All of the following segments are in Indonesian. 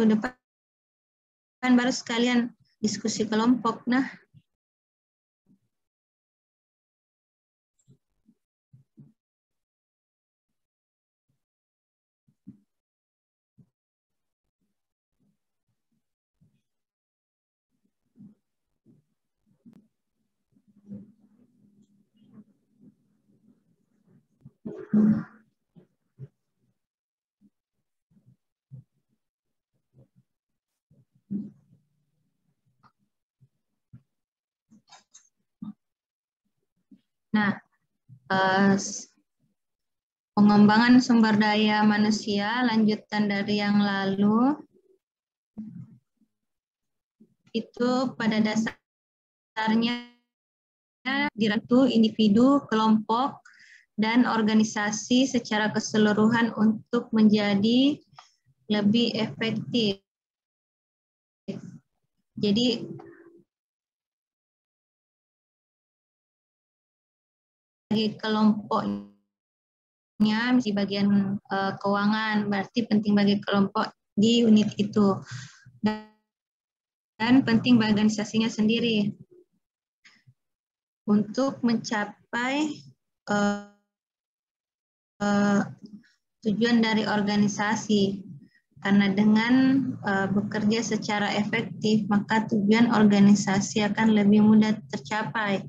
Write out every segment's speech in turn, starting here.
minggu depan baru sekalian diskusi kelompok. Nah, pengembangan sumber daya manusia, lanjutan dari yang lalu, itu pada dasarnya dibantu individu, kelompok, dan organisasi secara keseluruhan untuk menjadi lebih efektif. Jadi, bagi kelompoknya, di bagian keuangan, berarti penting bagi kelompok di unit itu. Dan penting bagi organisasinya sendiri untuk mencapai tujuan dari organisasi. Karena dengan bekerja secara efektif, maka tujuan organisasi akan lebih mudah tercapai.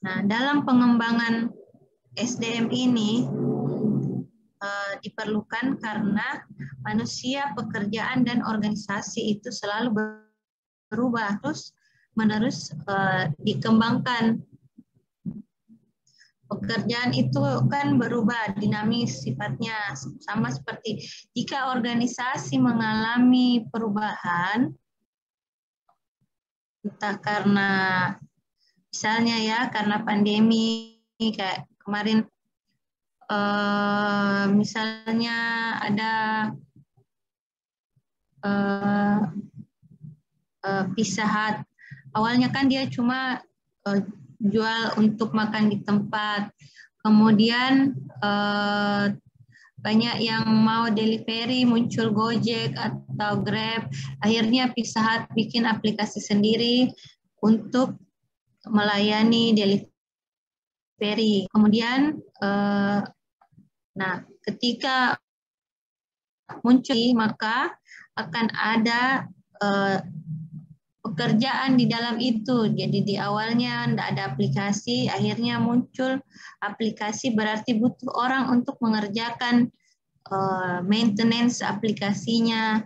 Nah, dalam pengembangan SDM ini diperlukan karena manusia, pekerjaan, dan organisasi itu selalu berubah terus-menerus dikembangkan. Pekerjaan itu kan berubah, dinamis sifatnya, sama seperti jika organisasi mengalami perubahan, entah karena misalnya ya karena pandemi kayak kemarin, misalnya ada Pizza Hut, awalnya kan dia cuma jual untuk makan di tempat, kemudian banyak yang mau delivery, muncul Gojek atau Grab, akhirnya Pizza Hut bikin aplikasi sendiri untuk melayani delivery. Kemudian, nah ketika muncul maka akan ada pekerjaan di dalam itu. Jadi di awalnya tidak ada aplikasi, akhirnya muncul aplikasi, berarti butuh orang untuk mengerjakan maintenance aplikasinya,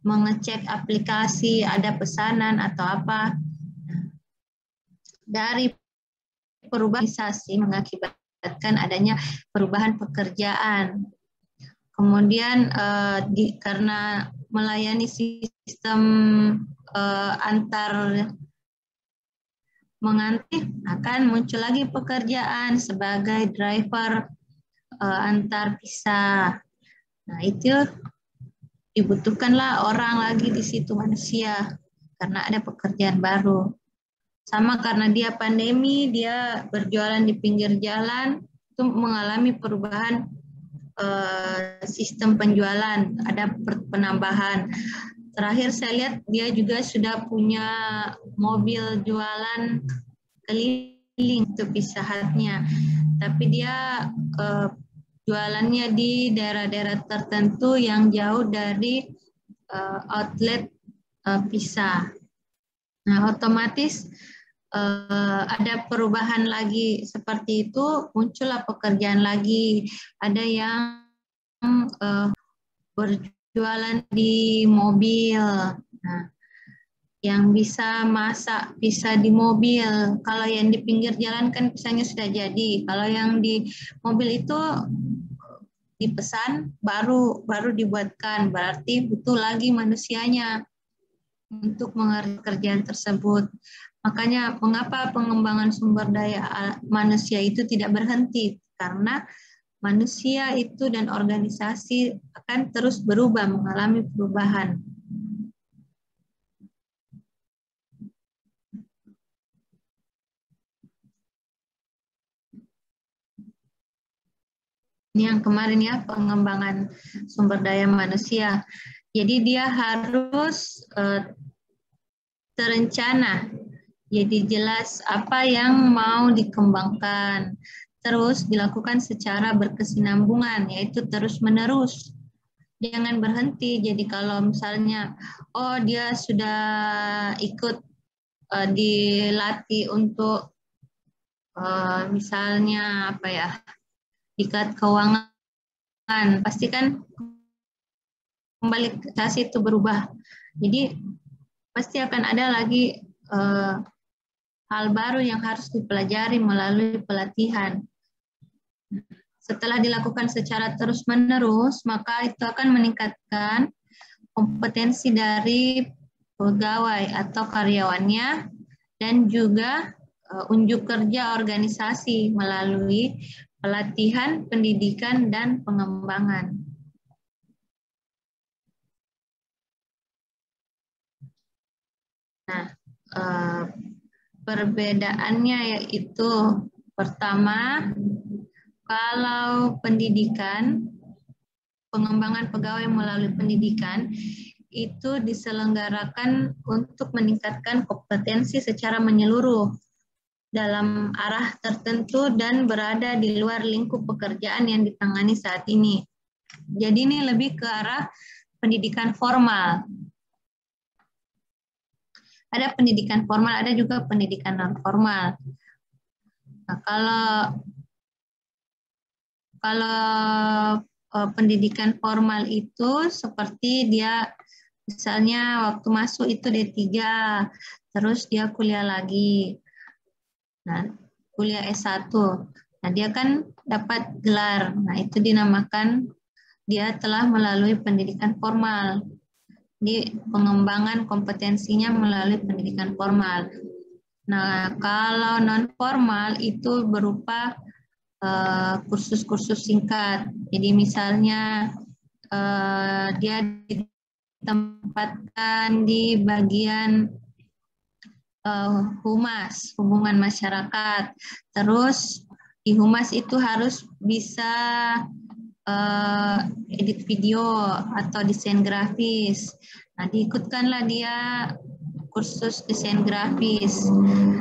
mengecek aplikasi, ada pesanan atau apa. Dari perubahan organisasi mengakibatkan adanya perubahan pekerjaan. Kemudian karena melayani sistem antar mengantar, akan muncul lagi pekerjaan sebagai driver antar pisah. Nah, itu dibutuhkanlah orang lagi di situ, manusia, karena ada pekerjaan baru. Sama karena dia pandemi, dia berjualan di pinggir jalan, itu mengalami perubahan sistem penjualan, ada penambahan. Terakhir saya lihat dia juga sudah punya mobil jualan keliling untuk Pizza Hut-nya, tapi dia jualannya di daerah-daerah tertentu yang jauh dari outlet pizza. Nah, otomatis ada perubahan lagi seperti itu, muncullah pekerjaan lagi. Ada yang berjualan di mobil, nah, yang bisa masak bisa di mobil. Kalau yang di pinggir jalan kan pisangnya sudah jadi. Kalau yang di mobil itu dipesan baru dibuatkan, berarti butuh lagi manusianya untuk mengerjakan kerjaan tersebut. Makanya mengapa pengembangan sumber daya manusia itu tidak berhenti, karena manusia itu dan organisasi akan terus berubah, mengalami perubahan. Ini yang kemarin ya, pengembangan sumber daya manusia. Jadi dia harus terencana. Jadi jelas apa yang mau dikembangkan. Terus dilakukan secara berkesinambungan, yaitu terus-menerus. Jangan berhenti. Jadi kalau misalnya, oh dia sudah ikut dilatih untuk misalnya apa ya, ikat keuangan, pasti kan kembali ke kasih itu berubah. Jadi pasti akan ada lagi hal baru yang harus dipelajari melalui pelatihan. Setelah dilakukan secara terus-menerus, maka itu akan meningkatkan kompetensi dari pegawai atau karyawannya dan juga unjuk kerja organisasi melalui pelatihan, pendidikan, dan pengembangan. Nah, perbedaannya yaitu pertama, kalau pendidikan, pengembangan pegawai melalui pendidikan itu diselenggarakan untuk meningkatkan kompetensi secara menyeluruh dalam arah tertentu dan berada di luar lingkup pekerjaan yang ditangani saat ini. Jadi ini lebih ke arah pendidikan formal. Ada pendidikan formal, ada juga pendidikan non formal. Nah, kalau pendidikan formal itu seperti dia misalnya waktu masuk itu D3, terus dia kuliah lagi. Nah, kuliah S1. Nah, dia kan dapat gelar. Nah, itu dinamakan dia telah melalui pendidikan formal. Di pengembangan kompetensinya melalui pendidikan formal. Nah, kalau non formal itu berupa kursus-kursus singkat. Jadi misalnya dia ditempatkan di bagian humas, hubungan masyarakat. Terus di humas itu harus bisa edit video atau desain grafis. Nah, diikutkanlah dia kursus desain grafis.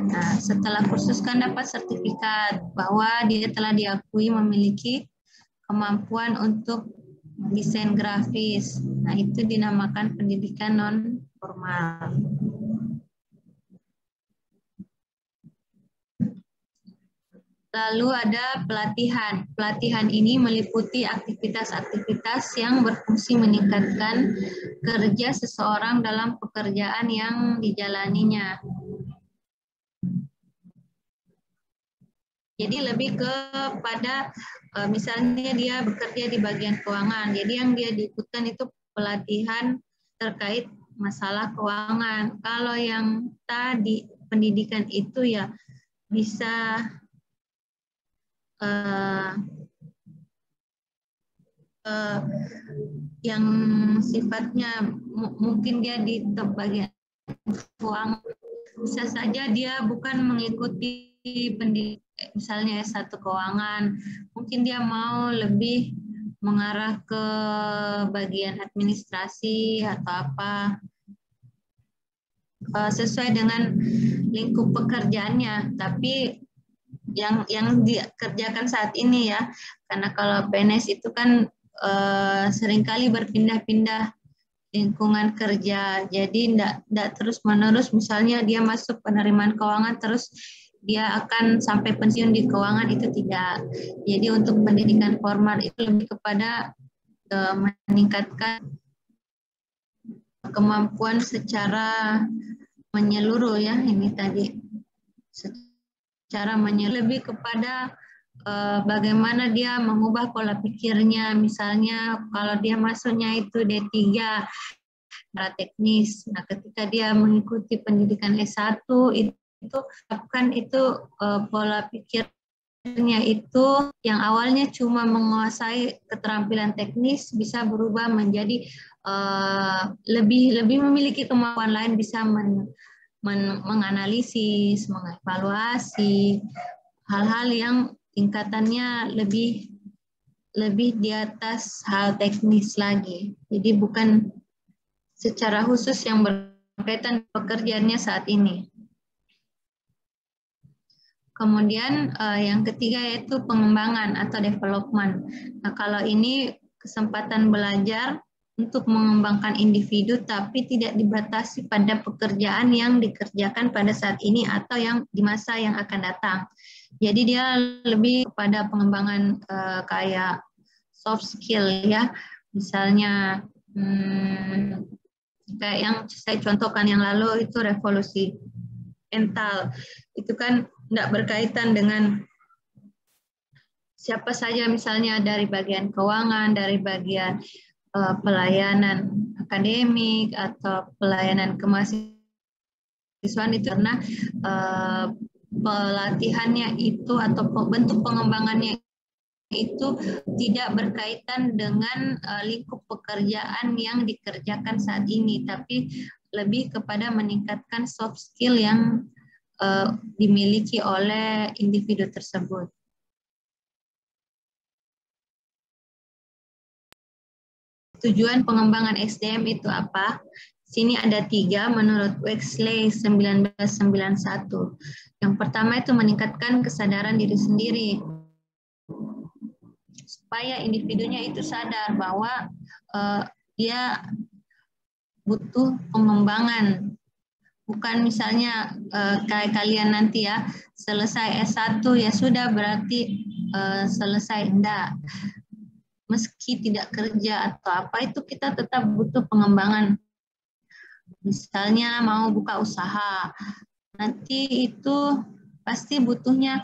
Nah, setelah kursus kan dapat sertifikat bahwa dia telah diakui memiliki kemampuan untuk desain grafis. Nah, itu dinamakan pendidikan non formal. Lalu ada pelatihan. Pelatihan ini meliputi aktivitas-aktivitas yang berfungsi meningkatkan kerja seseorang dalam pekerjaan yang dijalaninya. Jadi lebih kepada misalnya dia bekerja di bagian keuangan. Jadi yang dia diikutkan itu pelatihan terkait masalah keuangan. Kalau yang tadi pendidikan itu ya bisa yang sifatnya mungkin dia di bagian keuangan, bisa saja dia bukan mengikuti pendidikan misalnya S1 keuangan, mungkin dia mau lebih mengarah ke bagian administrasi atau apa, sesuai dengan lingkup pekerjaannya. Tapi yang dikerjakan saat ini ya, karena kalau PNS itu kan seringkali berpindah-pindah lingkungan kerja, jadi tidak terus-menerus misalnya dia masuk penerimaan keuangan terus dia akan sampai pensiun di keuangan, itu tidak. Jadi untuk pendidikan formal itu lebih kepada meningkatkan kemampuan secara menyeluruh ya, ini tadi secara menyeluruh, lebih kepada bagaimana dia mengubah pola pikirnya. Misalnya kalau dia masuknya itu D3 teknis, nah ketika dia mengikuti pendidikan S1 itu kan itu pola pikirnya itu yang awalnya cuma menguasai keterampilan teknis bisa berubah menjadi lebih memiliki kemampuan lain, bisa menganalisis, mengevaluasi hal-hal yang tingkatannya lebih di atas hal teknis lagi. Jadi bukan secara khusus yang berkaitan pekerjaannya saat ini. Kemudian yang ketiga yaitu pengembangan atau development. Nah, kalau ini kesempatan belajar untuk mengembangkan individu tapi tidak dibatasi pada pekerjaan yang dikerjakan pada saat ini atau yang di masa yang akan datang. Jadi dia lebih kepada pengembangan kayak soft skill ya. Misalnya kayak yang saya contohkan yang lalu itu revolusi mental. Itu kan tidak berkaitan dengan siapa saja, misalnya dari bagian keuangan, dari bagian pelayanan akademik atau pelayanan kemahasiswaan itu, karena pelatihannya itu atau bentuk pengembangannya itu tidak berkaitan dengan lingkup pekerjaan yang dikerjakan saat ini, tapi lebih kepada meningkatkan soft skill yang dimiliki oleh individu tersebut. Tujuan pengembangan SDM itu apa? Sini ada 3 menurut Wexley 1991. Yang pertama itu meningkatkan kesadaran diri sendiri. Supaya individunya itu sadar bahwa dia butuh pengembangan. Bukan misalnya kayak kalian nanti ya, selesai S1 ya sudah berarti selesai. Enggak. Meski tidak kerja atau apa, itu kita tetap butuh pengembangan. Misalnya mau buka usaha, nanti itu pasti butuhnya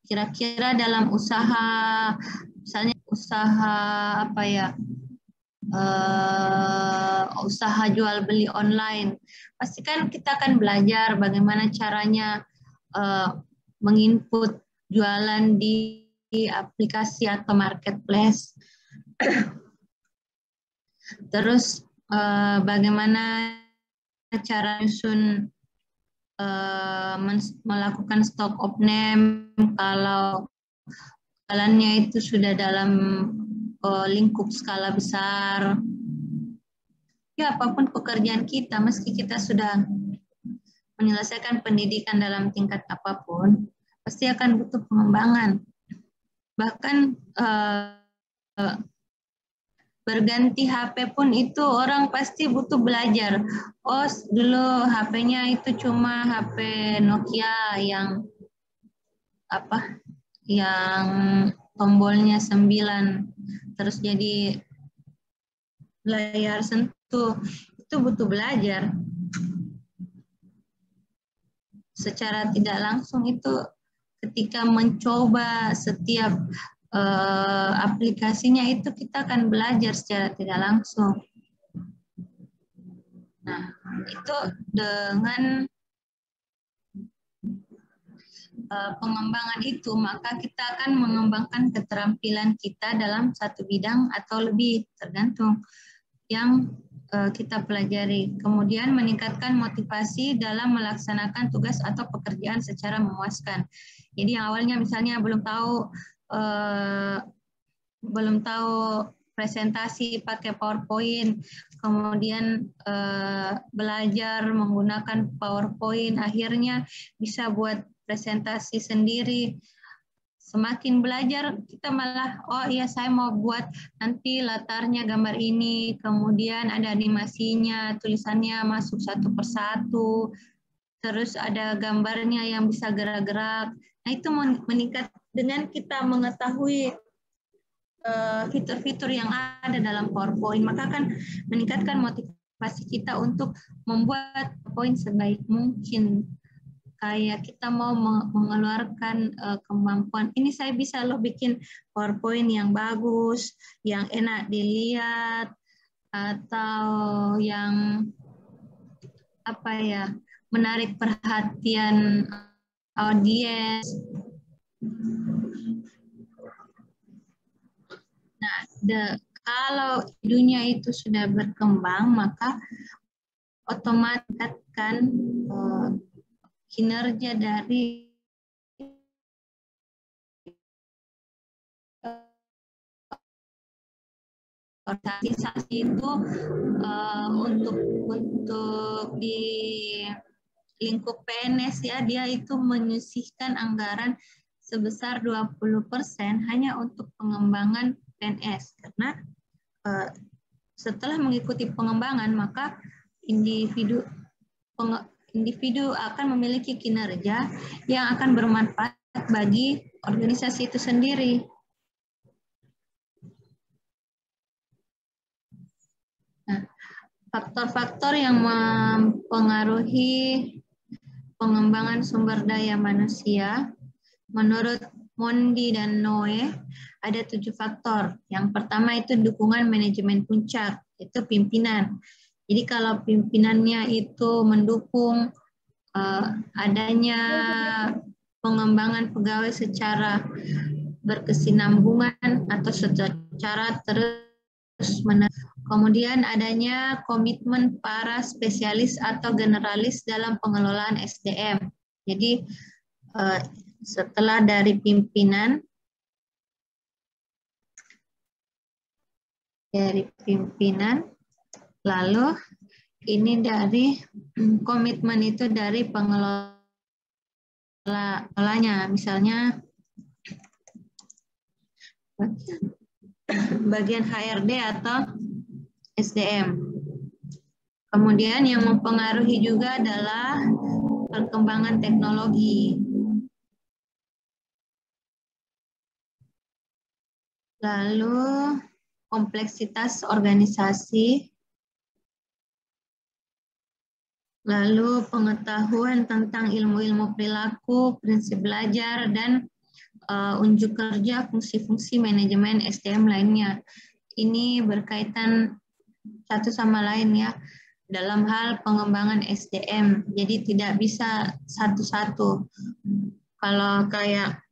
kira-kira dalam usaha, misalnya usaha apa ya, usaha jual beli online. Pasti kan kita akan belajar bagaimana caranya menginput jualan di aplikasi atau marketplace. Terus bagaimana cara menyusun melakukan stock of name kalau jalannya itu sudah dalam lingkup skala besar. Ya, apapun pekerjaan kita, meski kita sudah menyelesaikan pendidikan dalam tingkat apapun, pasti akan butuh pengembangan. Bahkan berganti HP pun itu orang pasti butuh belajar. Oh, dulu HP-nya itu cuma HP Nokia yang apa? Yang tombolnya 9, terus jadi layar sentuh. Itu butuh belajar. Secara tidak langsung itu ketika mencoba setiap aplikasinya itu kita akan belajar secara tidak langsung. Nah, itu dengan pengembangan itu maka kita akan mengembangkan keterampilan kita dalam satu bidang atau lebih, tergantung yang kita pelajari. Kemudian meningkatkan motivasi dalam melaksanakan tugas atau pekerjaan secara memuaskan. Jadi yang awalnya misalnya belum tahu presentasi pakai PowerPoint, kemudian belajar menggunakan PowerPoint, akhirnya bisa buat presentasi sendiri. Semakin belajar kita malah, oh iya saya mau buat nanti latarnya gambar ini, kemudian ada animasinya, tulisannya masuk satu persatu, terus ada gambarnya yang bisa gerak-gerak. Nah itu meningkat dengan kita mengetahui fitur-fitur yang ada dalam PowerPoint, maka akan meningkatkan motivasi kita untuk membuat PowerPoint sebaik mungkin. Kayak kita mau mengeluarkan kemampuan, ini saya bisa loh bikin PowerPoint yang bagus, yang enak dilihat, atau yang apa ya, menarik perhatian audiens. Nah, kalau dunia itu sudah berkembang, maka otomatis kan kinerja dari organisasi itu untuk di lingkup PNS ya, dia itu menyisihkan anggaran sebesar 20% hanya untuk pengembangan PNS, karena setelah mengikuti pengembangan maka individu akan memiliki kinerja yang akan bermanfaat bagi organisasi itu sendiri. Nah, faktor-faktor yang mempengaruhi pengembangan sumber daya manusia, menurut Mondi dan Noe, ada 7 faktor. Yang pertama itu dukungan manajemen puncak, itu pimpinan. Jadi kalau pimpinannya itu mendukung adanya pengembangan pegawai secara berkesinambungan atau secara terus-menerus. Kemudian adanya komitmen para spesialis atau generalis dalam pengelolaan SDM. Jadi setelah dari pimpinan, lalu ini dari komitmen itu dari pengelolanya, misalnya bagian HRD atau SDM. Kemudian yang mempengaruhi juga adalah perkembangan teknologi. Lalu kompleksitas organisasi, lalu pengetahuan tentang ilmu-ilmu perilaku, prinsip belajar, dan unjuk kerja fungsi-fungsi manajemen SDM lainnya. Ini berkaitan satu sama lain ya dalam hal pengembangan SDM. Jadi tidak bisa satu-satu. Kalau kayak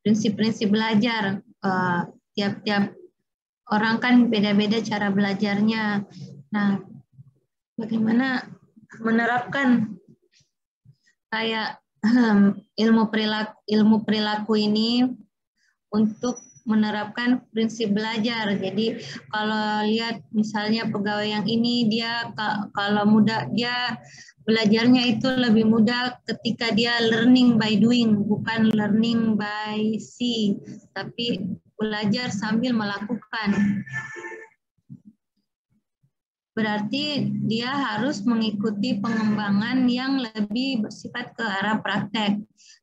prinsip-prinsip belajar, tiap-tiap orang kan beda-beda cara belajarnya. Nah, bagaimana menerapkan kayak ilmu perilaku ini untuk menerapkan prinsip belajar. Jadi kalau lihat misalnya pegawai yang ini dia kalau mudah dia belajarnya itu lebih mudah ketika dia learning by doing, bukan learning by see, tapi belajar sambil melakukan. Berarti dia harus mengikuti pengembangan yang lebih bersifat ke arah praktek,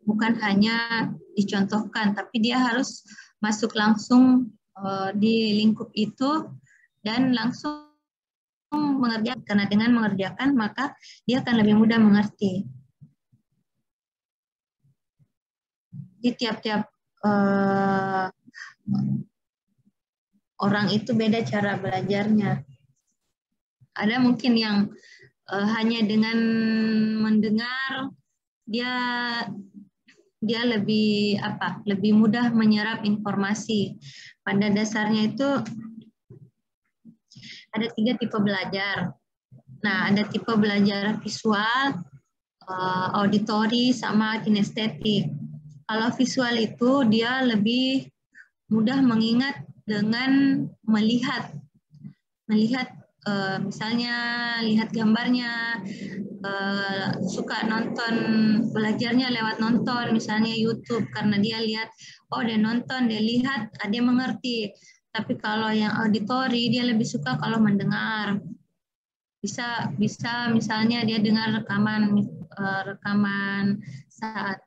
bukan hanya dicontohkan, tapi dia harus masuk langsung di lingkup itu dan langsung mengerjakan. Karena dengan mengerjakan maka dia akan lebih mudah mengerti. Di tiap-tiap orang itu beda cara belajarnya. Ada mungkin yang hanya dengan mendengar dia lebih mudah menyerap informasi. Pada dasarnya itu ada 3 tipe belajar. Nah, ada tipe belajar visual, auditory, sama kinestetik. Kalau visual itu dia lebih mudah mengingat dengan melihat misalnya lihat gambarnya, suka nonton, belajarnya lewat nonton, misalnya YouTube, karena dia lihat, oh dia nonton, dia lihat, dia mengerti. Tapi kalau yang auditori, dia lebih suka kalau mendengar. Bisa misalnya dia dengar rekaman saat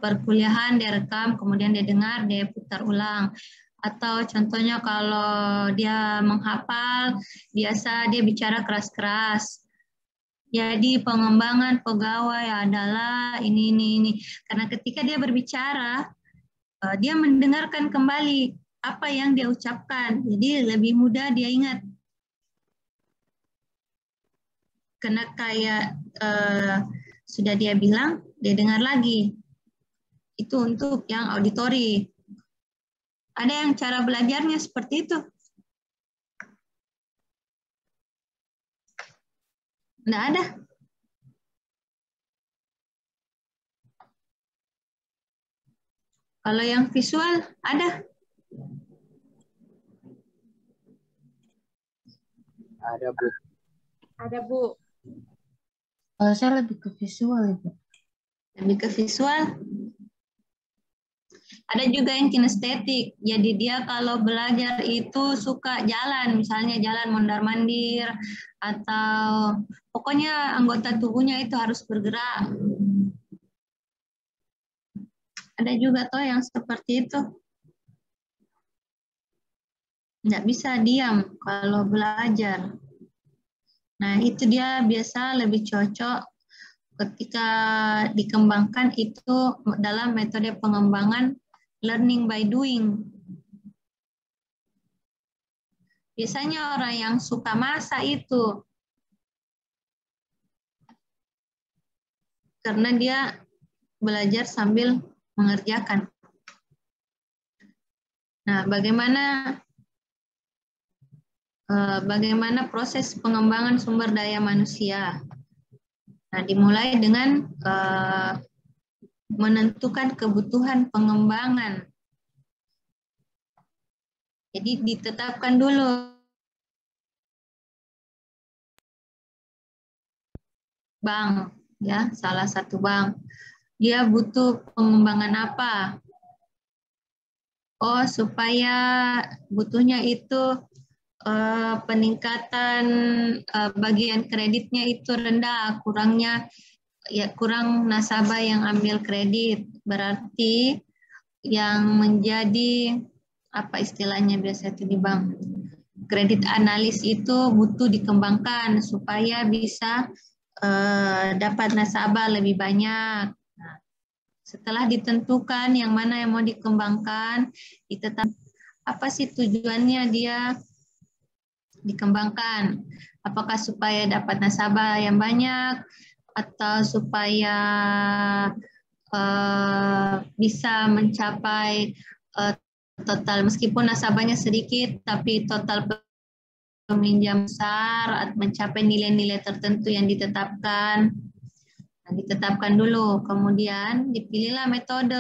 perkuliahan, dia rekam, kemudian dia dengar, dia putar ulang. Atau contohnya kalau dia menghafal, biasa dia bicara keras-keras. Jadi pengembangan pegawai adalah ini. Karena ketika dia berbicara, dia mendengarkan kembali apa yang dia ucapkan. Jadi lebih mudah dia ingat. Karena kayak sudah dia bilang, dia dengar lagi. Itu untuk yang auditori. Ada yang cara belajarnya seperti itu? Nggak ada. Kalau yang visual, ada. Ada, Bu. Ada, Bu. Kalau saya lebih ke visual itu. Lebih ke visual. Ada juga yang kinestetik. Jadi dia kalau belajar itu suka jalan, misalnya jalan mondar-mandir atau pokoknya anggota tubuhnya itu harus bergerak. Ada juga toh yang seperti itu. Nggak bisa diam kalau belajar. Nah, itu dia biasa lebih cocok ketika dikembangkan itu dalam metode pengembangan learning by doing. Biasanya orang yang suka masak itu karena dia belajar sambil mengerjakan. Nah, bagaimana proses pengembangan sumber daya manusia? Nah, dimulai dengan menentukan kebutuhan pengembangan. Jadi ditetapkan dulu bank, ya, salah satu bank. Dia butuh pengembangan apa? Oh, supaya butuhnya itu peningkatan bagian kreditnya itu rendah, kurang nasabah yang ambil kredit. Berarti yang menjadi apa istilahnya biasa itu di bank, kredit analis itu butuh dikembangkan supaya bisa dapat nasabah lebih banyak. Nah, setelah ditentukan yang mana yang mau dikembangkan, ditetapkan apa sih tujuannya dia dikembangkan. Apakah supaya dapat nasabah yang banyak atau supaya bisa mencapai total, meskipun nasabahnya sedikit tapi total peminjam besar, mencapai nilai-nilai tertentu yang ditetapkan. Nah, ditetapkan dulu, kemudian dipilihlah metode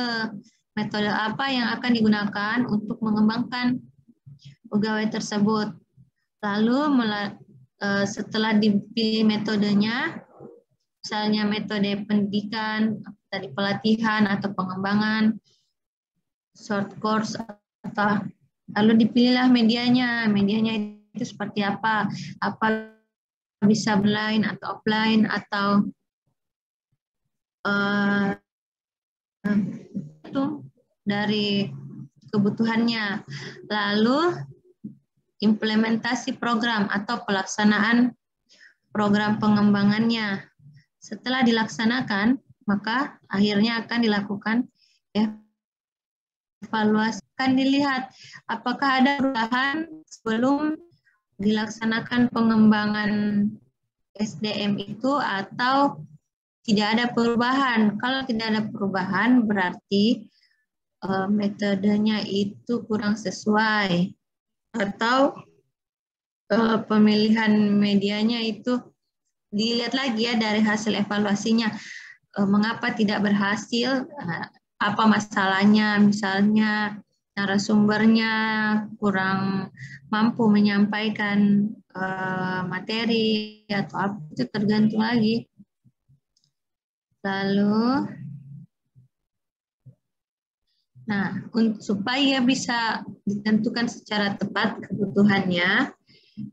apa yang akan digunakan untuk mengembangkan pegawai tersebut. Lalu setelah dipilih metodenya, misalnya metode pendidikan, tadi pelatihan atau pengembangan, short course, atau lalu dipilihlah medianya itu seperti apa bisa online atau offline atau itu dari kebutuhannya. Lalu implementasi program atau pelaksanaan program pengembangannya. Setelah dilaksanakan, maka akhirnya akan dilakukan evaluasi. Akan dilihat apakah ada perubahan sebelum dilaksanakan pengembangan SDM itu atau tidak ada perubahan. Kalau tidak ada perubahan berarti metodenya itu kurang sesuai atau pemilihan medianya itu dilihat lagi ya dari hasil evaluasinya, mengapa tidak berhasil, apa masalahnya, misalnya narasumbernya kurang mampu menyampaikan materi atau apa, itu tergantung lagi. Lalu, nah, supaya bisa ditentukan secara tepat kebutuhannya,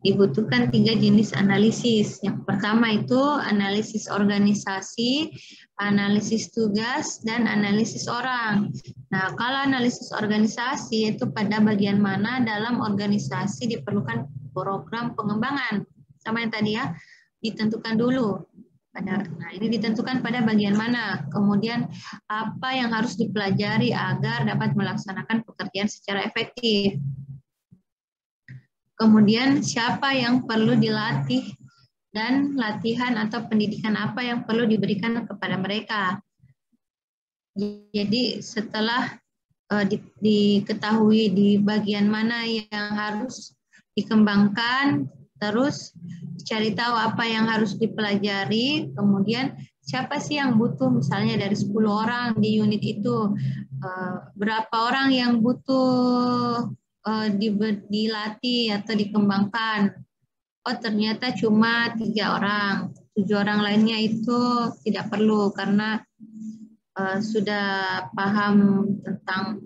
dibutuhkan 3 jenis analisis. Yang pertama itu analisis organisasi, analisis tugas, dan analisis orang. Nah, kalau analisis organisasi itu pada bagian mana dalam organisasi diperlukan program pengembangan. Sama yang tadi ya, ditentukan dulu. Nah, ini ditentukan pada bagian mana. Kemudian apa yang harus dipelajari agar dapat melaksanakan pekerjaan secara efektif. Kemudian siapa yang perlu dilatih dan latihan atau pendidikan apa yang perlu diberikan kepada mereka. Jadi setelah diketahui di bagian mana yang harus dikembangkan, terus cari tahu apa yang harus dipelajari, kemudian siapa sih yang butuh, misalnya dari 10 orang di unit itu, berapa orang yang butuh dilatih atau dikembangkan. oh ternyata cuma 3 orang, 7 orang lainnya itu tidak perlu karena sudah paham tentang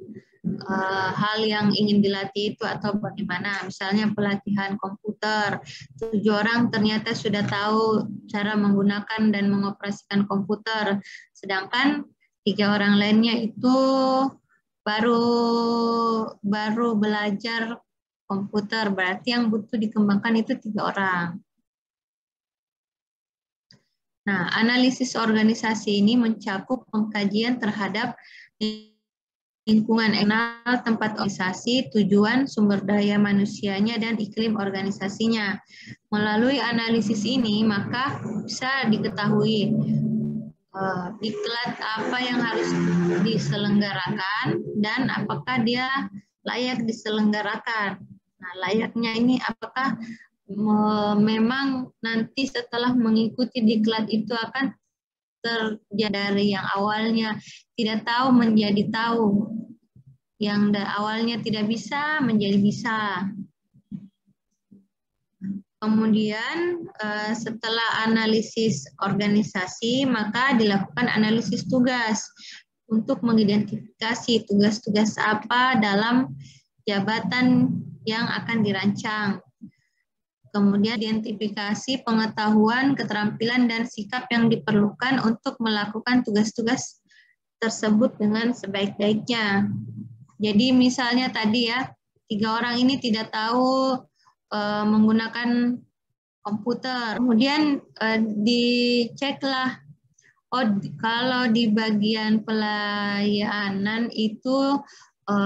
hal yang ingin dilatih itu atau bagaimana. Misalnya pelatihan komputer, 7 orang ternyata sudah tahu cara menggunakan dan mengoperasikan komputer, sedangkan 3 orang lainnya itu baru belajar komputer, berarti yang butuh dikembangkan itu 3 orang. Nah, analisis organisasi ini mencakup pengkajian terhadap lingkungan eksternal tempat organisasi, tujuan, sumber daya manusianya, dan iklim organisasinya. Melalui analisis ini, maka bisa diketahui diklat apa yang harus diselenggarakan dan apakah dia layak diselenggarakan. Nah, layaknya ini apakah memang nanti setelah mengikuti diklat itu akan terjadi dari yang awalnya tidak tahu menjadi tahu, yang awalnya tidak bisa menjadi bisa. Kemudian setelah analisis organisasi, maka dilakukan analisis tugas untuk mengidentifikasi tugas-tugas apa dalam jabatan yang akan dirancang. Kemudian identifikasi pengetahuan, keterampilan, dan sikap yang diperlukan untuk melakukan tugas-tugas tersebut dengan sebaik-baiknya. Jadi misalnya tadi ya, 3 orang ini tidak tahu menggunakan komputer. Kemudian diceklah, oh kalau di bagian pelayanan itu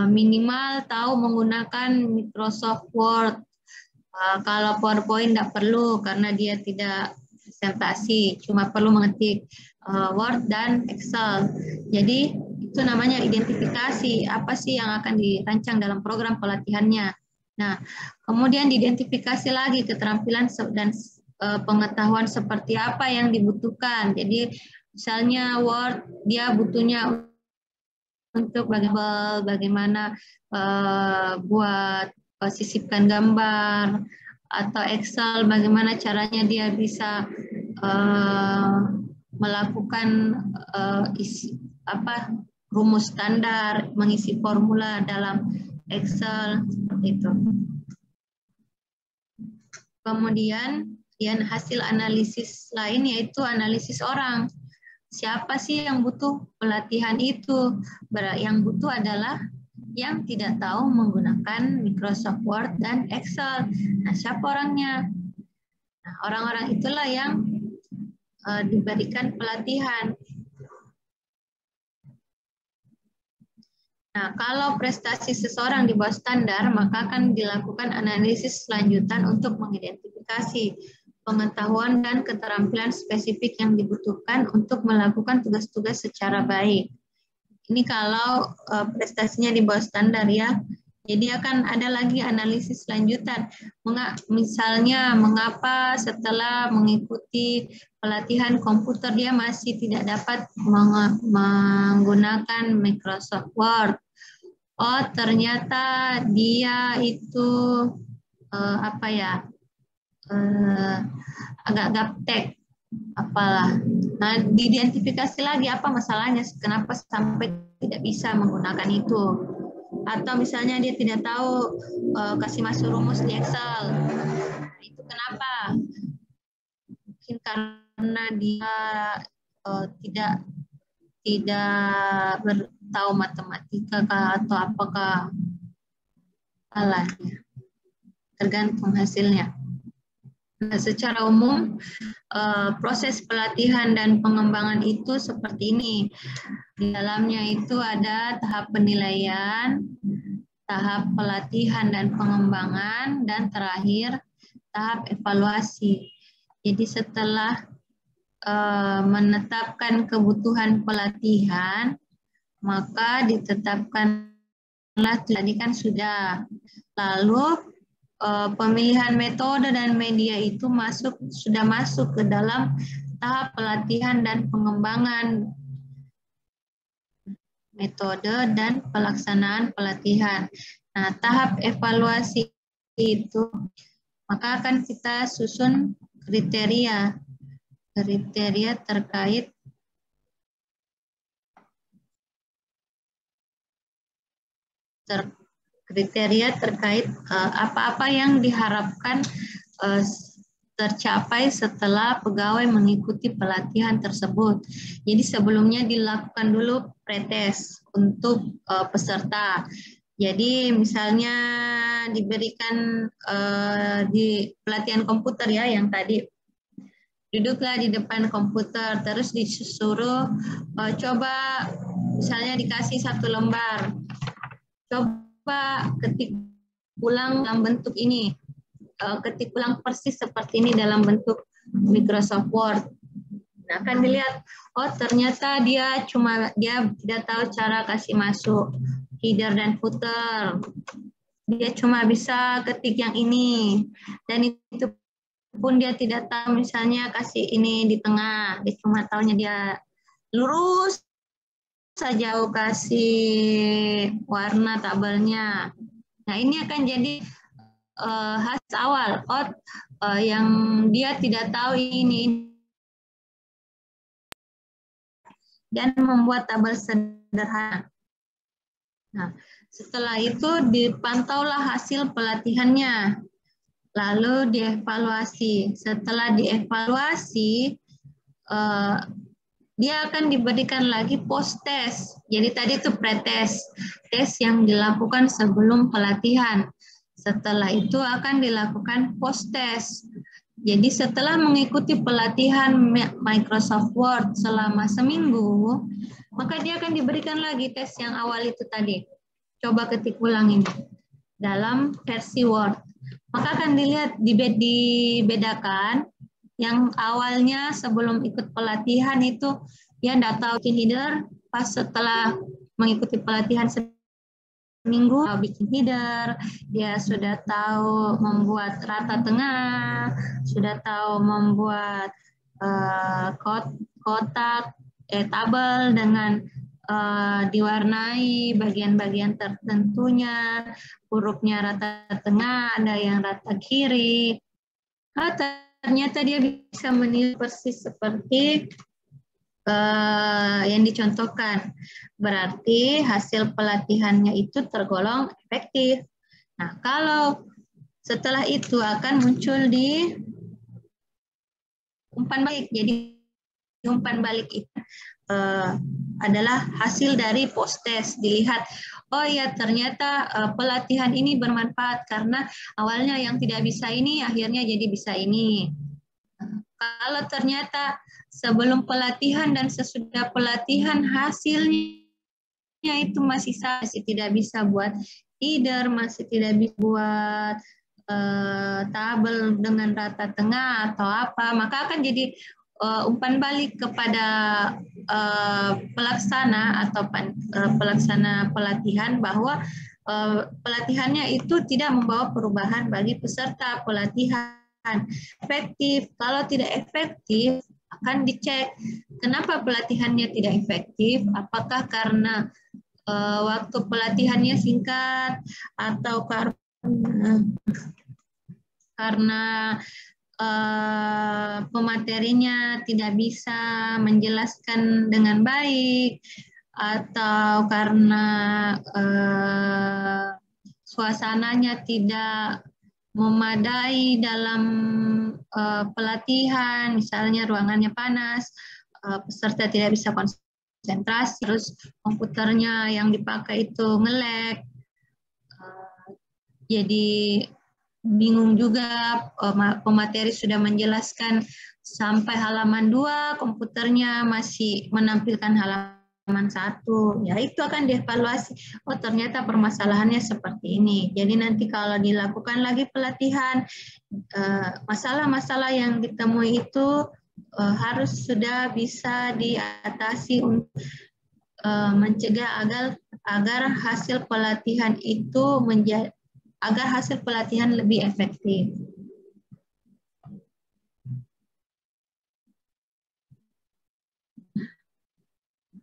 minimal tahu menggunakan Microsoft Word. Kalau PowerPoint tidak perlu karena dia tidak presentasi, cuma perlu mengetik Word dan Excel. Jadi itu namanya identifikasi, apa sih yang akan dirancang dalam program pelatihannya. Nah, kemudian diidentifikasi lagi keterampilan dan pengetahuan seperti apa yang dibutuhkan. Jadi misalnya Word, dia butuhnya untuk bagaimana buat sisipkan gambar, atau Excel bagaimana caranya dia bisa melakukan rumus standar, mengisi formula dalam Excel seperti itu. Kemudian hasil analisis lain yaitu analisis orang. Siapa sih yang butuh pelatihan itu? Yang butuh adalah yang tidak tahu menggunakan Microsoft Word dan Excel. Nah, siapa orangnya? Nah, orang-orang itulah yang diberikan pelatihan. Nah, kalau prestasi seseorang di bawah standar, maka akan dilakukan analisis lanjutan untuk mengidentifikasi pengetahuan dan keterampilan spesifik yang dibutuhkan untuk melakukan tugas-tugas secara baik. Ini kalau prestasinya di bawah standar ya. Jadi akan ada lagi analisis lanjutan. Misalnya mengapa setelah mengikuti pelatihan komputer dia masih tidak dapat menggunakan Microsoft Word. Oh, ternyata dia itu agak gaptek apalah. Nah, diidentifikasi lagi apa masalahnya, kenapa sampai tidak bisa menggunakan itu. Atau misalnya dia tidak tahu kasih masuk rumus di Excel. Nah, itu kenapa? Mungkin karena dia tidak tahu matematika atau apakah salahnya. Tergantung hasilnya. Nah, secara umum proses pelatihan dan pengembangan itu seperti ini. Di dalamnya itu ada tahap penilaian, tahap pelatihan dan pengembangan, dan terakhir tahap evaluasi. Jadi setelah menetapkan kebutuhan pelatihan, maka ditetapkanlah, tadi kan sudah. Lalu pemilihan metode dan media itu sudah masuk ke dalam tahap pelatihan dan pengembangan metode dan pelaksanaan pelatihan. Nah, tahap evaluasi itu Maka akan kita susun kriteria terkait apa-apa yang diharapkan tercapai setelah pegawai mengikuti pelatihan tersebut. Jadi sebelumnya dilakukan dulu pretest untuk peserta. Jadi misalnya diberikan di pelatihan komputer ya yang tadi, duduklah di depan komputer, terus disuruh coba, misalnya dikasih 1 lembar, coba ketik ulang dalam bentuk ini, ketik ulang persis seperti ini dalam bentuk Microsoft Word. Nah, akan dilihat, oh ternyata dia tidak tahu cara kasih masuk header dan footer. Dia cuma bisa ketik yang ini, dan itu pun dia tidak tahu misalnya kasih ini di tengah, dia cuma taunya dia lurus saja kasih warna tabelnya. Nah, ini akan jadi hasil awal yang dia tidak tahu ini, dan membuat tabel sederhana. Nah, setelah itu dipantaulah hasil pelatihannya, lalu dievaluasi. Setelah dievaluasi, dia akan diberikan lagi post test. Jadi tadi itu pretest, tes yang dilakukan sebelum pelatihan. Setelah itu akan dilakukan post test. Jadi setelah mengikuti pelatihan Microsoft Word selama seminggu, maka dia akan diberikan lagi tes yang awal itu tadi. Coba ketik ulang ini dalam versi Word. Maka akan dilihat, dibedakan. Yang awalnya sebelum ikut pelatihan itu dia tidak tahu bikin header, pas setelah mengikuti pelatihan seminggu bikin header, dia sudah tahu membuat rata tengah, sudah tahu membuat kotak tabel dengan diwarnai bagian-bagian tertentunya, hurufnya rata tengah, ada yang rata kiri. Ternyata dia bisa menilai persis seperti yang dicontohkan. Berarti hasil pelatihannya itu tergolong efektif. Nah, kalau setelah itu akan muncul di umpan balik. Jadi umpan balik itu adalah hasil dari post test. Dilihat, oh ya ternyata pelatihan ini bermanfaat karena awalnya yang tidak bisa ini akhirnya jadi bisa ini. Kalau ternyata sebelum pelatihan dan sesudah pelatihan hasilnya itu masih tidak bisa buat header, masih tidak bisa buat tabel dengan rata tengah atau apa, maka akan jadi umpan balik kepada pelaksana atau pelaksana pelatihan bahwa pelatihannya itu tidak membawa perubahan bagi peserta pelatihan. Efektif. Kalau tidak efektif, akan dicek kenapa pelatihannya tidak efektif. Apakah karena waktu pelatihannya singkat, atau karena pematerinya tidak bisa menjelaskan dengan baik, atau karena suasananya tidak memadai dalam pelatihan, misalnya ruangannya panas, peserta tidak bisa konsentrasi, terus komputernya yang dipakai itu nge-lag, jadi bingung juga, pemateri sudah menjelaskan sampai halaman 2, komputernya masih menampilkan halaman 1, ya itu akan dievaluasi. Oh ternyata permasalahannya seperti ini. Jadi nanti kalau dilakukan lagi pelatihan, masalah-masalah yang ditemui itu harus sudah bisa diatasi untuk mencegah agar hasil pelatihan itu agar hasil pelatihan lebih efektif.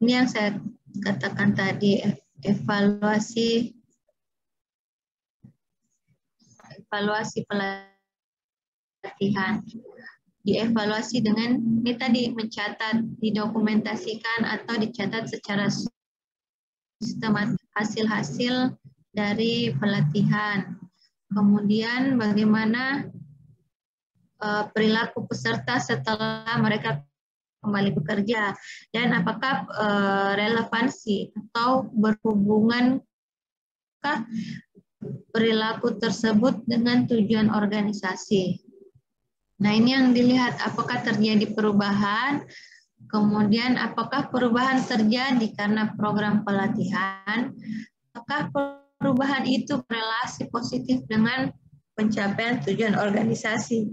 Ini yang saya katakan tadi, evaluasi pelatihan. pelatihan. Dievaluasi dengan ini tadi, mencatat, didokumentasikan atau dicatat secara sistematis hasil-hasil dari pelatihan. Kemudian bagaimana perilaku peserta setelah mereka kembali bekerja, dan apakah relevansi atau berhubungankah perilaku tersebut dengan tujuan organisasi. Nah, ini yang dilihat, apakah terjadi perubahan, kemudian apakah perubahan terjadi karena program pelatihan, apakah perubahan itu berrelasi positif dengan pencapaian tujuan organisasi.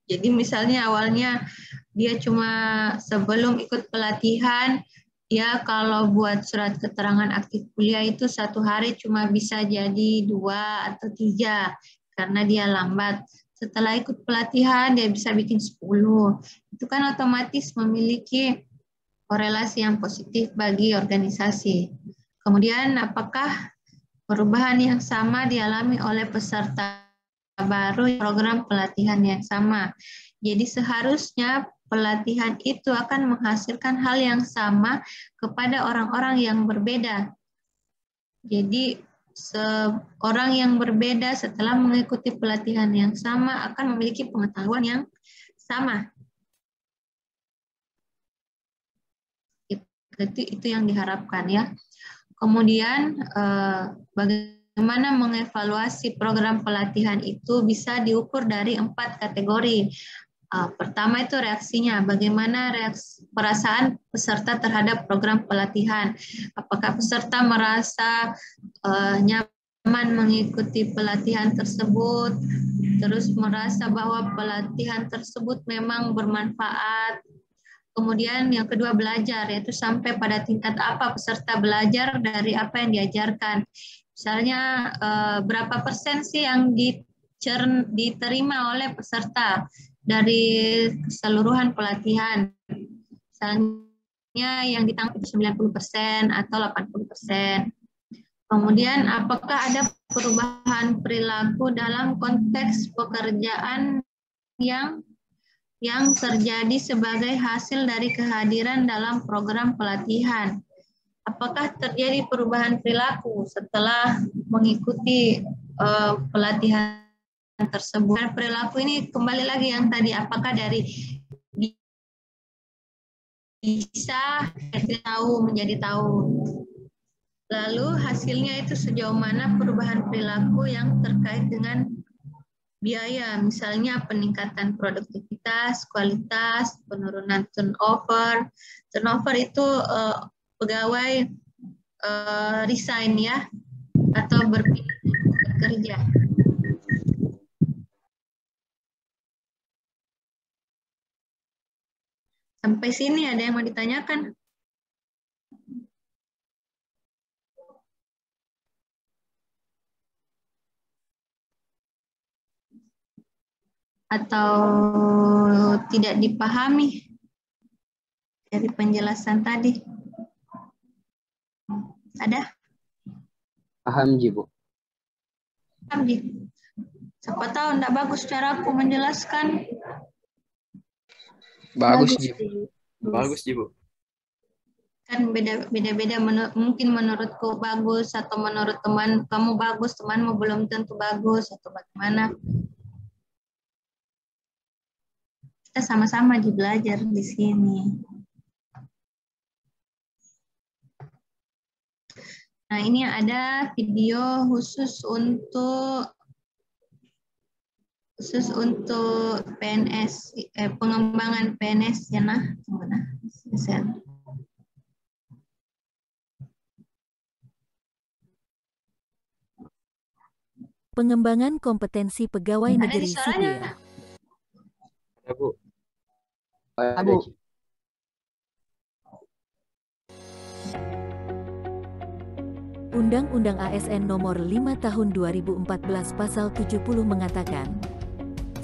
Jadi misalnya awalnya dia cuma sebelum ikut pelatihan, ya kalau buat surat keterangan aktif kuliah itu 1 hari cuma bisa jadi 2 atau 3 karena dia lambat. Setelah ikut pelatihan dia bisa bikin 10. Itu kan otomatis memiliki korelasi yang positif bagi organisasi. Kemudian apakah perubahan yang sama dialami oleh peserta baru program pelatihan yang sama. Jadi seharusnya pelatihan itu akan menghasilkan hal yang sama kepada orang-orang yang berbeda. Jadi orang yang berbeda setelah mengikuti pelatihan yang sama akan memiliki pengetahuan yang sama. Itu yang diharapkan ya. Kemudian bagaimana mengevaluasi program pelatihan itu bisa diukur dari 4 kategori. Pertama itu reaksinya, bagaimana perasaan peserta terhadap program pelatihan. Apakah peserta merasa nyaman mengikuti pelatihan tersebut, terus merasa bahwa pelatihan tersebut memang bermanfaat. Kemudian yang kedua belajar, yaitu sampai pada tingkat apa peserta belajar dari apa yang diajarkan. Misalnya berapa persen sih yang diterima oleh peserta dari keseluruhan pelatihan. Misalnya yang ditangkap 90% atau 80%. Kemudian apakah ada perubahan perilaku dalam konteks pekerjaan yang terjadi sebagai hasil dari kehadiran dalam program pelatihan. Apakah terjadi perubahan perilaku setelah mengikuti pelatihan tersebut? Dan perilaku ini kembali lagi yang tadi, apakah dari bisa tahu menjadi tahu. Lalu hasilnya itu sejauh mana perubahan perilaku yang terkait dengan biaya, misalnya peningkatan produktivitas, kualitas, penurunan turnover. Turnover itu pegawai resign ya, atau berpindah bekerja. Sampai sini ada yang mau ditanyakan? Atau tidak dipahami dari penjelasan tadi? Ada? Paham, Ji, Bu. Paham, Ji. Siapa tahu enggak bagus cara aku menjelaskan. Bagus, Ji. Bagus, Ji, Bu. Kan beda-beda, mungkin menurutku bagus, atau menurut teman kamu bagus, temanmu belum tentu bagus, atau bagaimana. Kita sama-sama belajar di sini. Nah, ini ada video khusus untuk PNS, pengembangan PNS ya nah. Pengembangan kompetensi pegawai negeri sipil. Ya, Bu. Bu. Undang-Undang ASN Nomor 5 Tahun 2014 Pasal 70 mengatakan,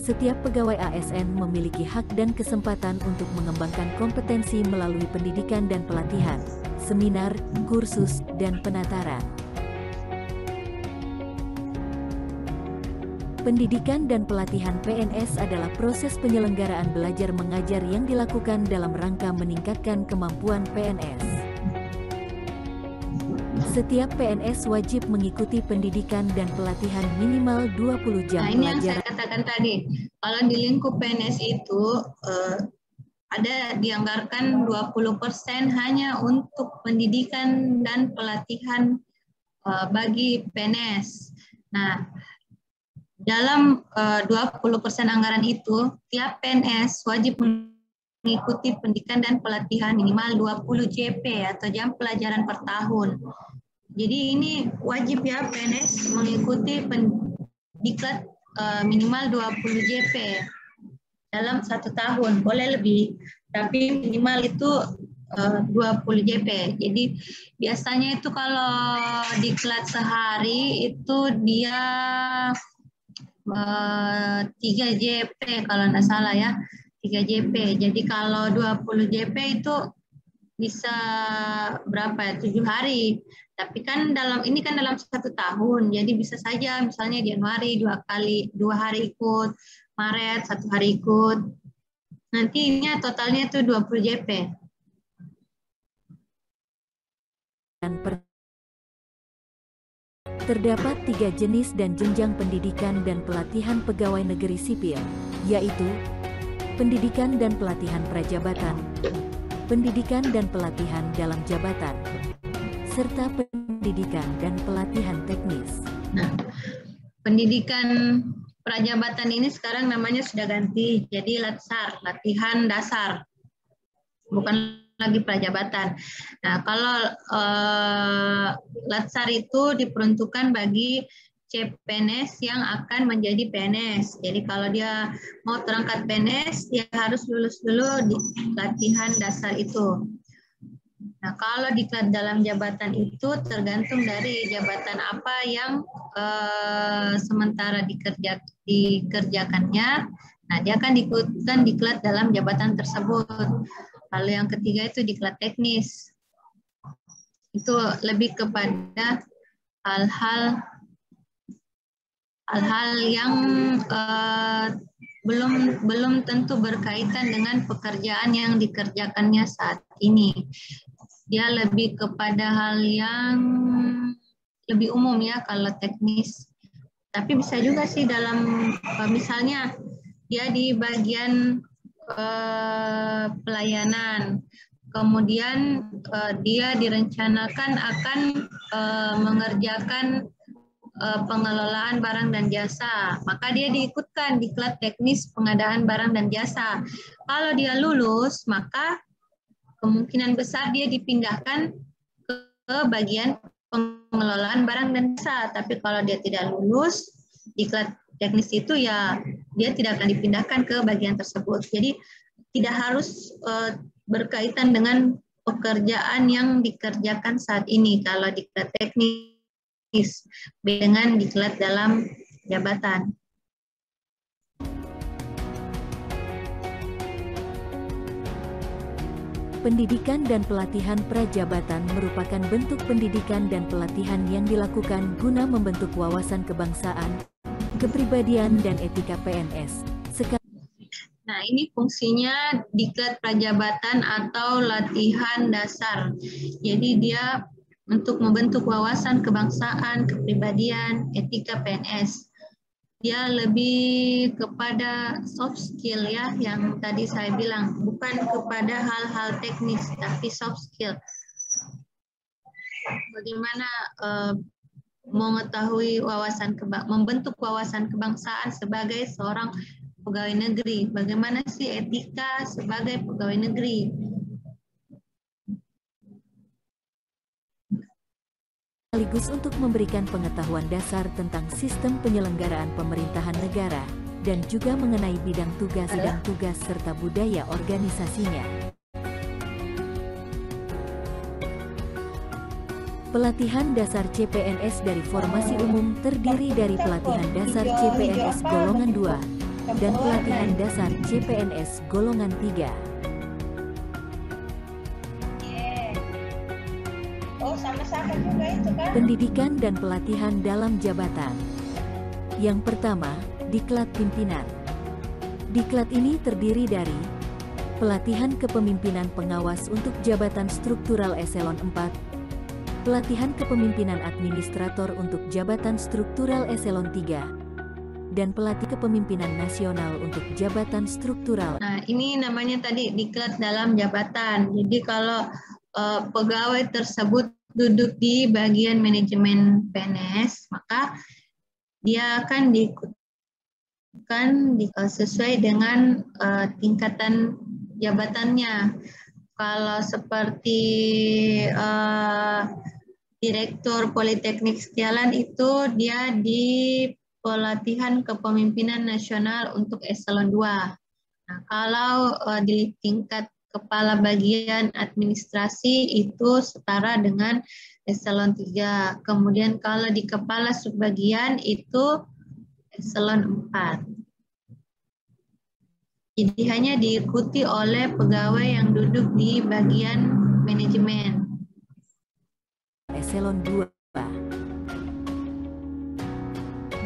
setiap pegawai ASN memiliki hak dan kesempatan untuk mengembangkan kompetensi melalui pendidikan dan pelatihan, seminar, kursus, dan penataran. Pendidikan dan pelatihan PNS adalah proses penyelenggaraan belajar mengajar yang dilakukan dalam rangka meningkatkan kemampuan PNS. Setiap PNS wajib mengikuti pendidikan dan pelatihan minimal 20 jam Nah, ini yang pelajaran. saya katakan tadi. Kalau di lingkup PNS itu ada dianggarkan 20% hanya untuk pendidikan dan pelatihan bagi PNS. Nah, dalam 20% anggaran itu, tiap PNS wajib mengikuti pendidikan dan pelatihan minimal 20 JP atau jam pelajaran per tahun. Jadi ini wajib ya PNS mengikuti diklat minimal 20 JP dalam 1 tahun, boleh lebih, tapi minimal itu 20 JP. Jadi biasanya itu kalau diklat sehari itu dia 3 JP kalau nggak salah ya, 3 JP. Jadi kalau 20 JP itu bisa berapa ya, 7 hari. Tapi kan ini kan dalam 1 tahun, jadi bisa saja misalnya Januari 2 hari ikut, Maret 1 hari ikut. Nantinya totalnya itu 20 JP. Terdapat 3 jenis dan jenjang pendidikan dan pelatihan pegawai negeri sipil, yaitu pendidikan dan pelatihan prajabatan, pendidikan dan pelatihan dalam jabatan, serta pendidikan dan pelatihan teknis. Nah, pendidikan prajabatan ini sekarang namanya sudah ganti, jadi LATSAR, latihan dasar, bukan lagi prajabatan. Nah, kalau LATSAR itu diperuntukkan bagi CPNS yang akan menjadi PNS. Jadi kalau dia mau terangkat PNS, dia harus lulus dulu di latihan dasar itu. Nah, kalau diklat dalam jabatan itu tergantung dari jabatan apa yang sementara dikerjakannya. Nah, dia akan diikutkan diklat dalam jabatan tersebut. Lalu yang ketiga itu diklat teknis. Itu lebih kepada hal-hal yang belum tentu berkaitan dengan pekerjaan yang dikerjakannya saat ini. Dia lebih kepada hal yang lebih umum ya kalau teknis. Tapi bisa juga sih dalam misalnya dia di bagian pelayanan, kemudian dia direncanakan akan mengerjakan pengelolaan barang dan jasa, maka dia diikutkan diklat teknis pengadaan barang dan jasa. Kalau dia lulus, maka kemungkinan besar dia dipindahkan ke bagian pengelolaan barang dan jasa. Tapi kalau dia tidak lulus, diklat teknis itu ya dia tidak akan dipindahkan ke bagian tersebut. Jadi tidak harus berkaitan dengan pekerjaan yang dikerjakan saat ini kalau diklat teknis dengan diklat dalam jabatan. Pendidikan dan pelatihan prajabatan merupakan bentuk pendidikan dan pelatihan yang dilakukan guna membentuk wawasan kebangsaan, kepribadian, dan etika PNS. Nah, ini fungsinya diklat prajabatan atau latihan dasar. Jadi dia untuk membentuk wawasan kebangsaan, kepribadian, etika PNS. Dia lebih kepada soft skill ya, yang tadi saya bilang, bukan kepada hal-hal teknis, tapi soft skill. Bagaimana mengetahui membentuk wawasan kebangsaan sebagai seorang pegawai negeri, bagaimana sih etika sebagai pegawai negeri. Sekaligus untuk memberikan pengetahuan dasar tentang sistem penyelenggaraan pemerintahan negara, dan juga mengenai bidang tugas serta budaya organisasinya. Pelatihan dasar CPNS dari formasi umum terdiri dari pelatihan dasar CPNS golongan 2 dan pelatihan dasar CPNS golongan 3. Pendidikan dan pelatihan dalam jabatan. Yang pertama, Diklat Pimpinan. Diklat ini terdiri dari pelatihan kepemimpinan pengawas untuk jabatan struktural eselon 4, pelatihan kepemimpinan administrator untuk jabatan struktural eselon 3, dan pelatih kepemimpinan nasional untuk jabatan struktural. Nah, ini namanya tadi diklat dalam jabatan. Jadi kalau pegawai tersebut duduk di bagian manajemen PNS, maka dia akan diikutkan sesuai dengan tingkatan jabatannya. Kalau seperti Direktur Politeknik Setialan itu dia di pelatihan kepemimpinan nasional untuk eselon 2. Nah, kalau di tingkat kepala bagian administrasi itu setara dengan eselon 3. Kemudian kalau di kepala subbagian itu eselon 4. Jadi hanya diikuti oleh pegawai yang duduk di bagian manajemen. Eselon 2.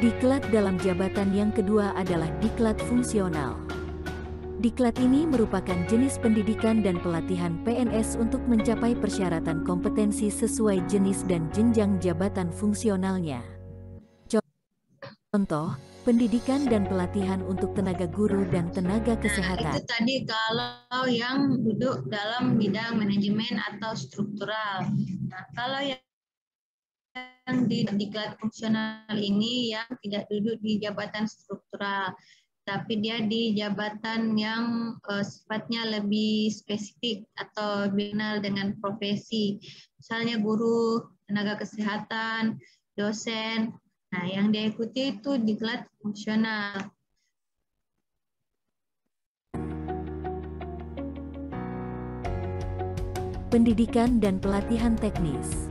Diklat dalam jabatan yang kedua adalah diklat fungsional. Diklat ini merupakan jenis pendidikan dan pelatihan PNS untuk mencapai persyaratan kompetensi sesuai jenis dan jenjang jabatan fungsionalnya. Contoh, pendidikan dan pelatihan untuk tenaga guru dan tenaga kesehatan. Itu tadi kalau yang duduk dalam bidang manajemen atau struktural. Nah, kalau yang di diklat fungsional ini yang tidak duduk di jabatan struktural, tapi dia di jabatan yang sifatnya lebih spesifik atau kenal dengan profesi. Misalnya guru, tenaga kesehatan, dosen. Nah, yang dia ikuti itu diklat fungsional. Pendidikan dan pelatihan teknis.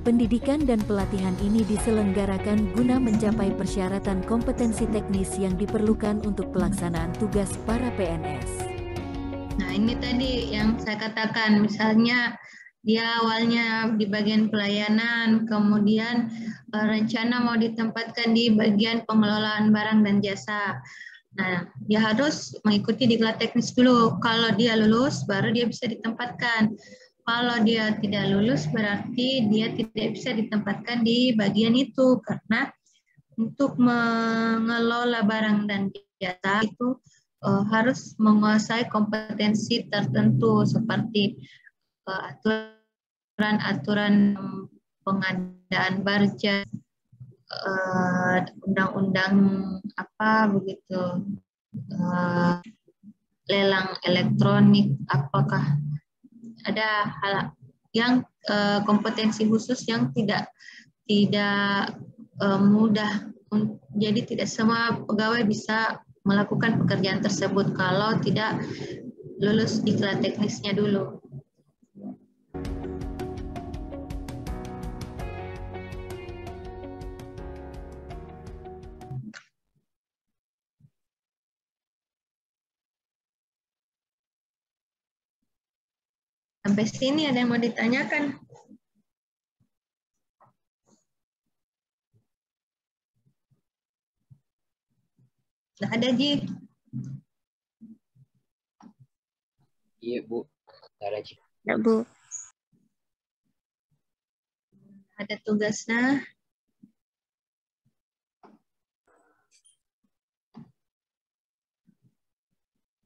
Pendidikan dan pelatihan ini diselenggarakan guna mencapai persyaratan kompetensi teknis yang diperlukan untuk pelaksanaan tugas para PNS. Nah, ini tadi yang saya katakan, misalnya dia awalnya di bagian pelayanan, kemudian rencana mau ditempatkan di bagian pengelolaan barang dan jasa. Nah, dia harus mengikuti diklat teknis dulu. Kalau dia lulus, baru dia bisa ditempatkan. Kalau dia tidak lulus, berarti dia tidak bisa ditempatkan di bagian itu. Karena untuk mengelola barang dan jasa itu harus menguasai kompetensi tertentu seperti aturan-aturan pengadaan barja, undang-undang apa begitu, lelang elektronik, apakah ada hal yang kompetensi khusus yang tidak mudah. Jadi tidak semua pegawai bisa melakukan pekerjaan tersebut kalau tidak lulus diklat teknisnya dulu. Sampai sini ada yang mau ditanyakan? Nggak ada, Ji? Iya, Bu. Ada, Ji. Ya, Bu. Ada tugasnya.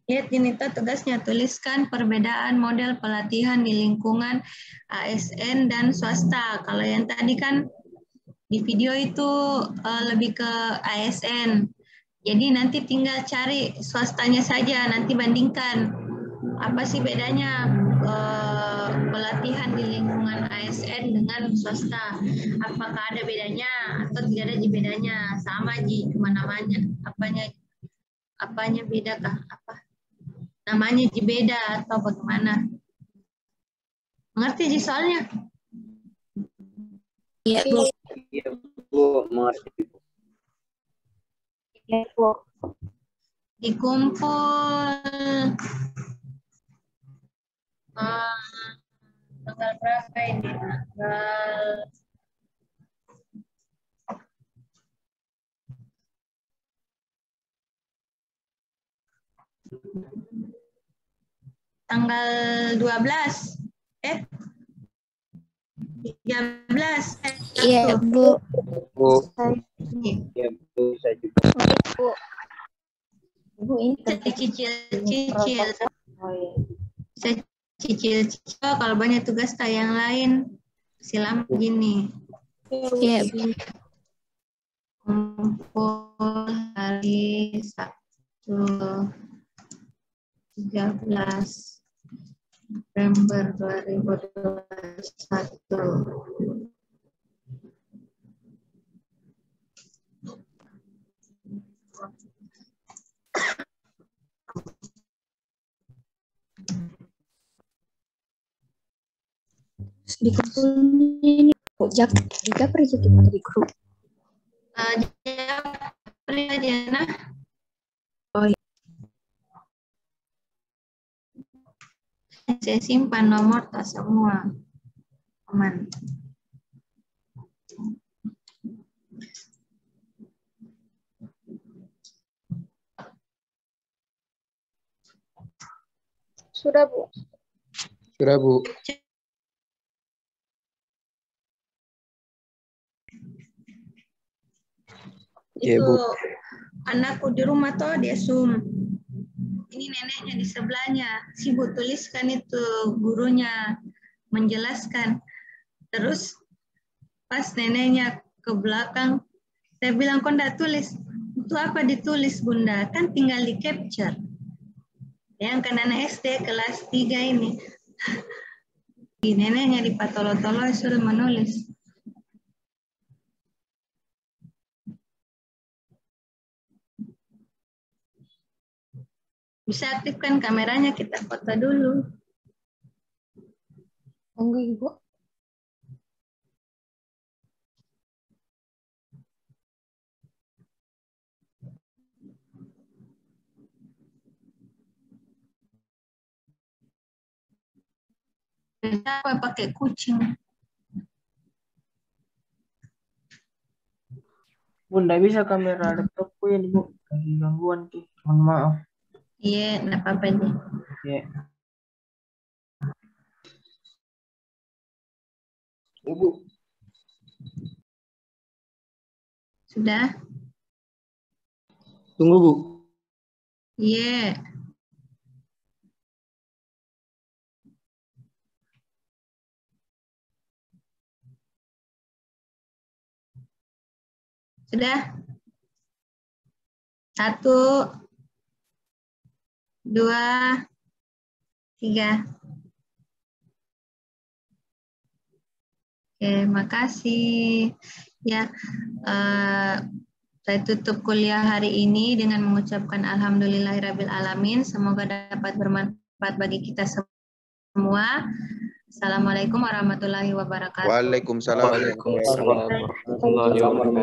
Lihat ini tuh tugasnya, tuliskan perbedaan model pelatihan di lingkungan ASN dan swasta. Kalau yang tadi kan di video itu lebih ke ASN. Jadi nanti tinggal cari swastanya saja, nanti bandingkan. Apa sih bedanya pelatihan di lingkungan ASN dengan swasta? Apakah ada bedanya atau tidak ada bedanya? Sama, Ji, kemana-mana. Apanya beda kah? Apa? Namanya Ji beda atau bagaimana? Mengerti Ji soalnya? Iya, Bu. Iya, Bu. Mengerti, Bu. Iya, Bu. Dikumpul tanggal berapa ini? Tanggal tanggal 12. 13. Iya, Bu. Bu. Iya. Ya, Bu, saya juga. Bu. Bu, ini Cicil-cicil. Oh, iya. Bisa cicil-cicil. Kalau banyak tugas yang lain, silam begini. Iya, Bu. Kumpul hari Sabtu 13 November 2021. Dikumpulin ini, Bu. Jika kerja kita di grup. Japri aja nah. Oh, iya. Saya simpan nomor tak semua. Aman. Sudah, Bu. Sudah, Bu. Iya, Itu Bu. anakku di rumah toh dia Zoom. Ini neneknya di sebelahnya. Sibuk tuliskan itu gurunya menjelaskan. Terus pas neneknya ke belakang, saya bilang kok enggak tulis. Itu apa ditulis Bunda? Kan tinggal di capture. Yang kan anak SD kelas 3 ini. Neneknya di patolo-tolo suruh menulis. Bisa aktifkan kameranya, kita foto dulu. Enggak, Ibu. Siapa pakai kucing? Bunda bisa kamera laptopku ini Bu, lagi gangguan tuh. Mohon maaf. Iya, enggak apa-apa deh. Ya. Bu. Sudah? Tunggu, Bu. Iya. Sudah? 1, 2, 3. Oke, makasih. Ya, saya tutup kuliah hari ini dengan mengucapkan alhamdulillahirabbil alamin. Semoga dapat bermanfaat bagi kita semua. Assalamualaikum warahmatullahi wabarakatuh. Waalaikumsalam. Waalaikumsalam warahmatullahi wabarakatuh.